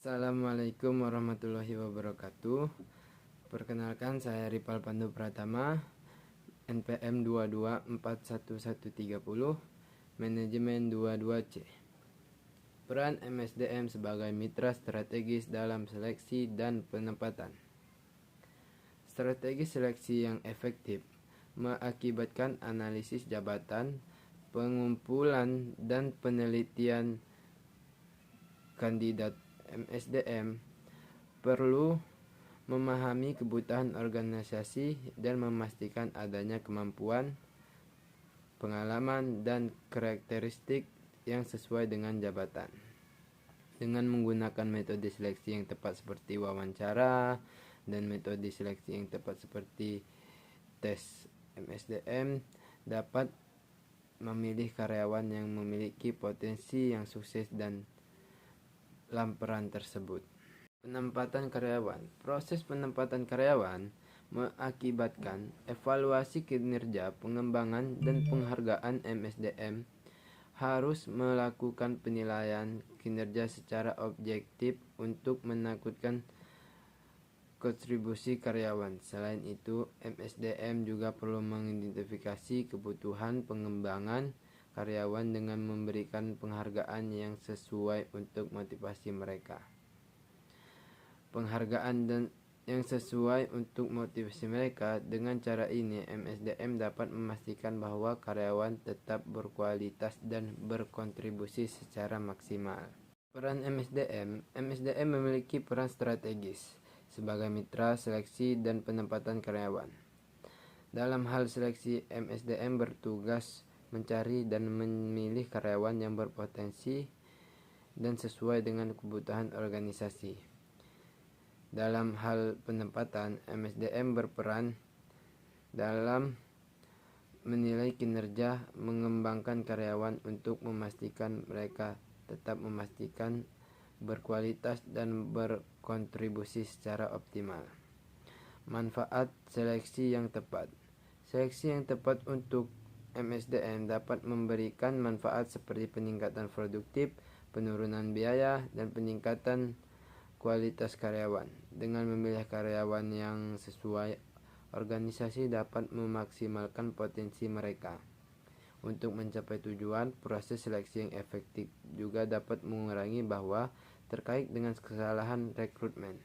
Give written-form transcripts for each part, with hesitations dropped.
Assalamualaikum warahmatullahi wabarakatuh. Perkenalkan, saya Ripal Pandu Pratama, NPM 2241130, Manajemen 22C. Peran MSDM sebagai mitra strategis dalam seleksi dan penempatan. Strategi seleksi yang efektif mengakibatkan analisis jabatan, pengumpulan dan penelitian kandidat. MSDM perlu memahami kebutuhan organisasi dan memastikan adanya kemampuan, pengalaman, dan karakteristik yang sesuai dengan jabatan. Dengan menggunakan metode seleksi yang tepat seperti wawancara dan metode seleksi yang tepat seperti tes, MSDM dapat memilih karyawan yang memiliki potensi yang sukses dan peran tersebut. Penempatan karyawan. Proses penempatan karyawan mengakibatkan evaluasi kinerja, pengembangan, dan penghargaan. MSDM harus melakukan penilaian kinerja secara objektif untuk menakutkan kontribusi karyawan. Selain itu, MSDM juga perlu mengidentifikasi kebutuhan pengembangan karyawan dengan memberikan penghargaan yang sesuai untuk motivasi mereka. Penghargaan dan yang sesuai untuk motivasi mereka. Dengan cara ini, MSDM dapat memastikan bahwa karyawan tetap berkualitas dan berkontribusi secara maksimal. Peran MSDM. MSDM memiliki peran strategis sebagai mitra seleksi dan penempatan karyawan. Dalam hal seleksi, MSDM bertugas mencari dan memilih karyawan yang berpotensi dan sesuai dengan kebutuhan organisasi. Dalam hal penempatan, MSDM berperan dalam menilai kinerja, mengembangkan karyawan untuk memastikan mereka tetap berkualitas dan berkontribusi secara optimal. Manfaat seleksi yang tepat. Seleksi yang tepat untuk MSDM dapat memberikan manfaat seperti peningkatan produktif, penurunan biaya, dan peningkatan kualitas karyawan. Dengan memilih karyawan yang sesuai, organisasi dapat memaksimalkan potensi mereka. Untuk mencapai tujuan, proses seleksi yang efektif juga dapat mengurangi bahwa terkait dengan kesalahan rekrutmen.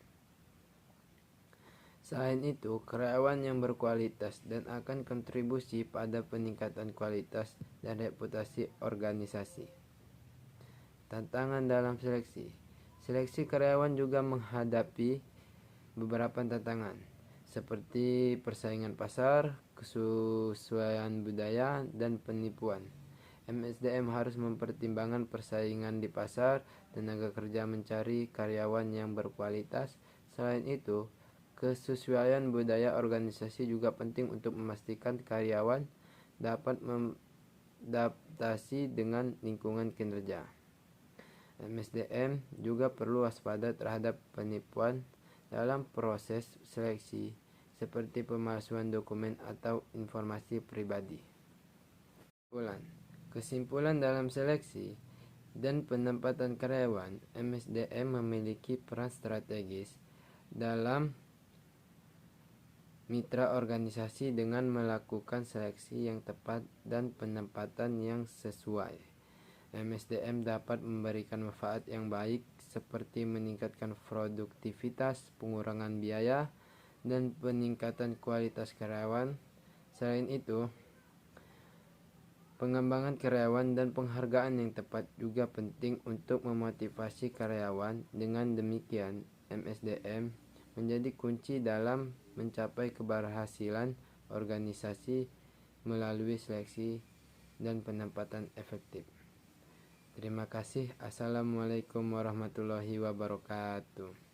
Selain itu, karyawan yang berkualitas dan akan kontribusi pada peningkatan kualitas dan reputasi organisasi. Tantangan dalam seleksi. Seleksi karyawan juga menghadapi beberapa tantangan, seperti persaingan pasar, kesesuaian budaya, dan penipuan. MSDM harus mempertimbangkan persaingan di pasar, tenaga kerja mencari karyawan yang berkualitas. Selain itu, kesesuaian budaya organisasi juga penting untuk memastikan karyawan dapat mengadaptasi dengan lingkungan kinerja. MSDM juga perlu waspada terhadap penipuan dalam proses seleksi, seperti pemalsuan dokumen atau informasi pribadi. Kesimpulan dalam seleksi dan penempatan karyawan, MSDM memiliki peran strategis dalam mitra organisasi dengan melakukan seleksi yang tepat dan penempatan yang sesuai. MSDM dapat memberikan manfaat yang baik seperti meningkatkan produktivitas, pengurangan biaya, dan peningkatan kualitas karyawan. Selain itu, pengembangan karyawan dan penghargaan yang tepat juga penting untuk memotivasi karyawan. Dengan demikian, MSDM menjadi kunci dalam mencapai keberhasilan organisasi melalui seleksi dan penempatan efektif. Terima kasih. Assalamualaikum warahmatullahi wabarakatuh.